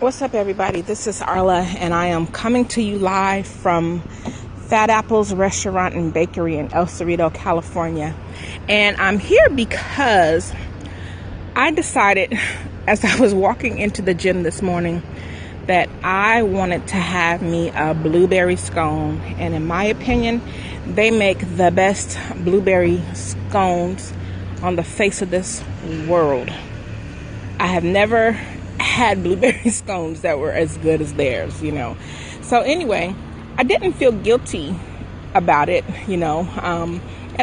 What's up, everybody? This is Arla, and I am coming to you live from Fat Apples Restaurant and Bakery in El Cerrito, California. And I'm here because I decided, as I was walking into the gym this morning, that I wanted to have me a blueberry scone. And in my opinion, they make the best blueberry scones on the face of this world. I have never had blueberry scones that were as good as theirs, So anyway, I didn't feel guilty about it, and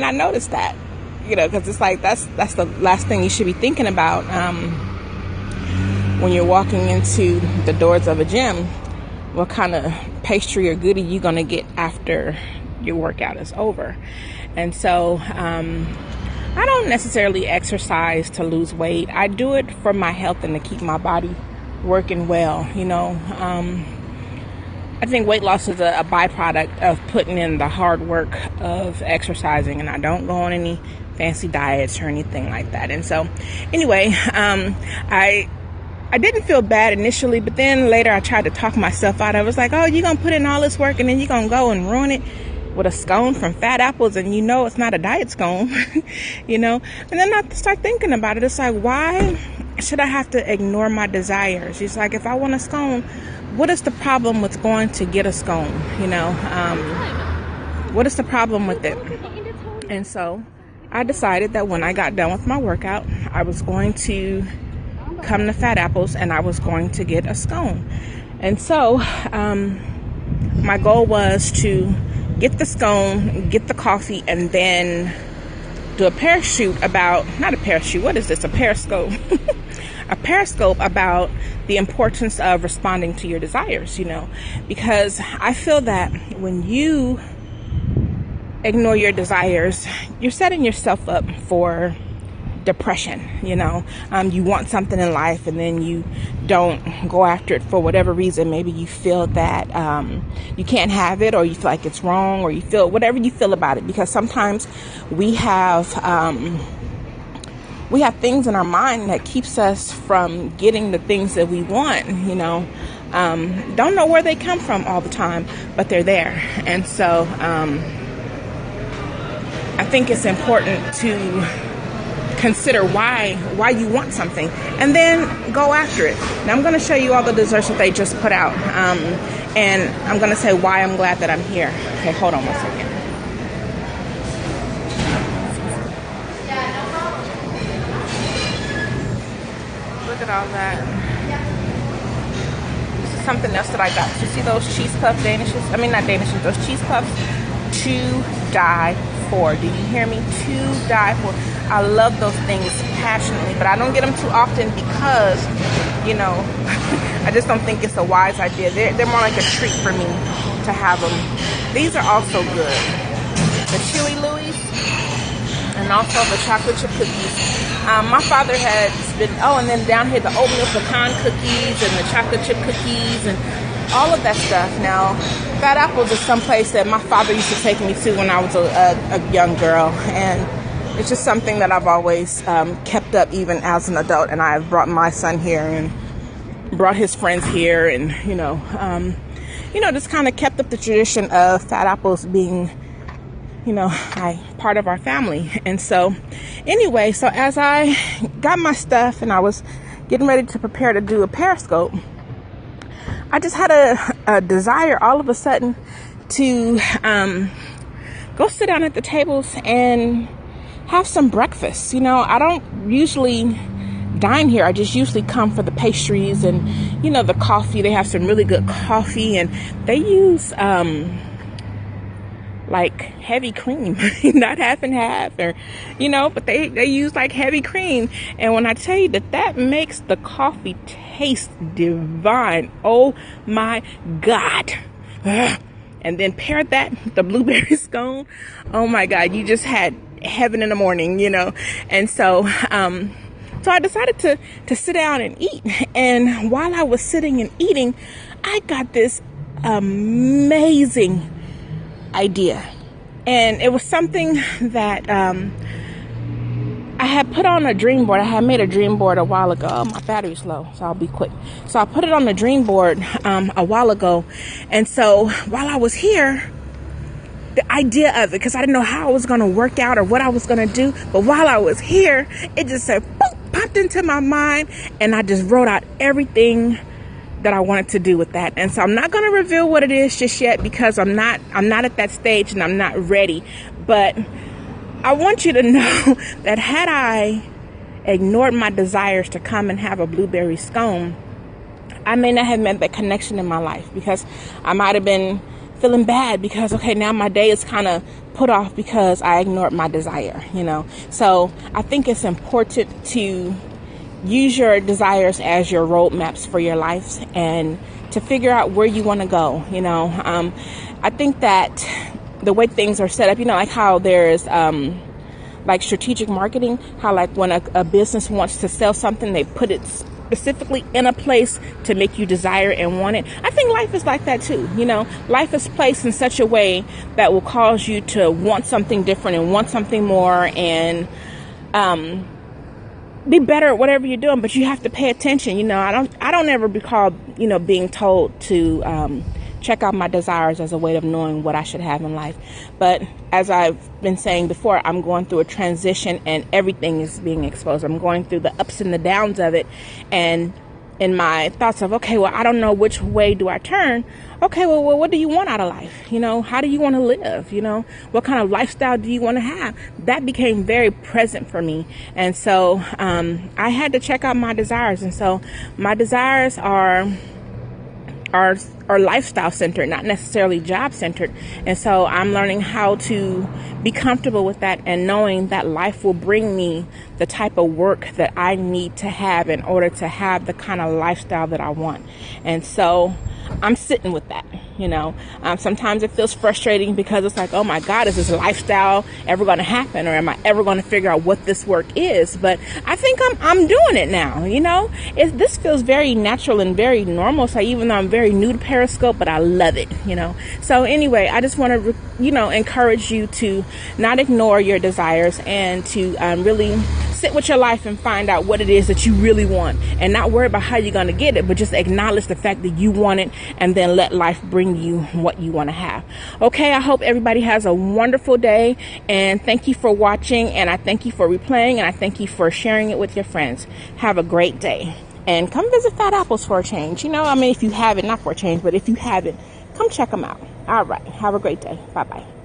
I noticed that, because it's like that's the last thing you should be thinking about when you're walking into the doors of a gym. What kind of pastry or goodie you gonna get after your workout is over? And so I don't necessarily exercise to lose weight. I do it for my health and to keep my body working well. I think weight loss is a byproduct of putting in the hard work of exercising, and I don't go on any fancy diets or anything like that. And so anyway, I didn't feel bad initially, but then later I tried to talk myself out. I was like, oh, you're going to put in all this work and then you're going to go and ruin it with a scone from Fat Apples, and it's not a diet scone, And then I start thinking about it. It's like, why should I have to ignore my desires? It's like, if I want a scone, what is the problem with going to get a scone? What is the problem with it? And so I decided that when I got done with my workout, I was going to come to Fat Apples and I was going to get a scone. And so my goal was to get the scone, get the coffee, and then do a periscope about the importance of responding to your desires, because I feel that when you ignore your desires, you're setting yourself up for depression. You want something in life and then you don't go after it for whatever reason. Maybe you feel that you can't have it, or you feel like it's wrong, or you feel whatever you feel about it, because sometimes we have things in our mind that keeps us from getting the things that we want. Don't know where they come from all the time, but they're there. And so I think it's important to consider why you want something and then go after it. Now I'm going to show you all the desserts that they just put out, and I'm going to say why I'm glad that I'm here. Okay, hold on one second. Look at all that. This is something else that I got. You see those cheese puff danishes? I mean, not danishes, those cheese puffs. To die for. Do you hear me? To die for. I love those things passionately, but I don't get them too often because, I just don't think it's a wise idea. They're more like a treat for me to have them. These are also good. The Chewy Louis and also the chocolate chip cookies. My father had been, and then down here the oatmeal pecan cookies and the chocolate chip cookies and all of that stuff. Now, Fat Apples is someplace that my father used to take me to when I was a young girl, and it's just something that I've always kept up even as an adult. And I've brought my son here and brought his friends here, and just kind of kept up the tradition of Fat Apples being part of our family. And so anyway, so as I got my stuff and I was getting ready to prepare to do a periscope, I just had a desire all of a sudden to go sit down at the tables and have some breakfast. I don't usually dine here. I just usually come for the pastries and, the coffee. They have some really good coffee, and they use like heavy cream, not half and half, or but they use like heavy cream. And when I tell you that makes the coffee taste divine, oh my God. And then pair that with the blueberry scone, oh my God, you just had heaven in the morning, And so so I decided to sit down and eat. And while I was sitting and eating, I got this amazing idea. And it was something that I had put on a dream board. I had made a dream board a while ago. Oh, my battery's low, so I'll be quick. So I put it on the dream board a while ago. And so while I was here, the idea of it, because I didn't know how it was going to work out or what I was going to do. But while I was here, it just said, boop, popped into my mind. And I just wrote out everything that I wanted to do with that. And so I'm not going to reveal what it is just yet, because I'm not at that stage and I'm not ready. But I want you to know that had I ignored my desires to come and have a blueberry scone, I may not have met that connection in my life, because I might have been feeling bad because, okay, now my day is kind of put off because I ignored my desire, you know. So I think it's important to use your desires as your roadmaps for your life and to figure out where you want to go, you know. I think that the way things are set up, you know, like how there's like strategic marketing, how like when a business wants to sell something, they put it specifically in a place to make you desire and want it. I think life is like that too. You know, life is placed in such a way that will cause you to want something different and want something more and be better at whatever you're doing. But you have to pay attention. You know, I don't ever recall, you know, being told to check out my desires as a way of knowing what I should have in life. But as I've been saying before, I'm going through a transition and everything is being exposed. I'm going through the ups and the downs of it. And in my thoughts of, okay, well, I don't know which way do I turn. Okay, well, what do you want out of life? You know, how do you want to live? You know, what kind of lifestyle do you want to have? That became very present for me. And so I had to check out my desires. And so my desires are lifestyle centered, not necessarily job centered. And so I'm learning how to be comfortable with that and knowing that life will bring me the type of work that I need to have in order to have the kind of lifestyle that I want. And so I'm sitting with that, you know. Sometimes it feels frustrating because it's like, oh my God, is this lifestyle ever going to happen? Or am I ever going to figure out what this work is? But I think I'm doing it now, you know. This feels very natural and very normal. So even though I'm very new to Periscope, but I love it, you know. So anyway, I just want to, you know, encourage you to not ignore your desires and to really sit with your life and find out what it is that you really want and not worry about how you're going to get it, but just acknowledge the fact that you want it and then let life bring you what you want to have. Okay, I hope everybody has a wonderful day and thank you for watching, and I thank you for replaying, and I thank you for sharing it with your friends. Have a great day and come visit Fat Apples for a change. You know, I mean, if you haven't, not for a change, but if you haven't, come check them out. All right, have a great day. Bye-bye.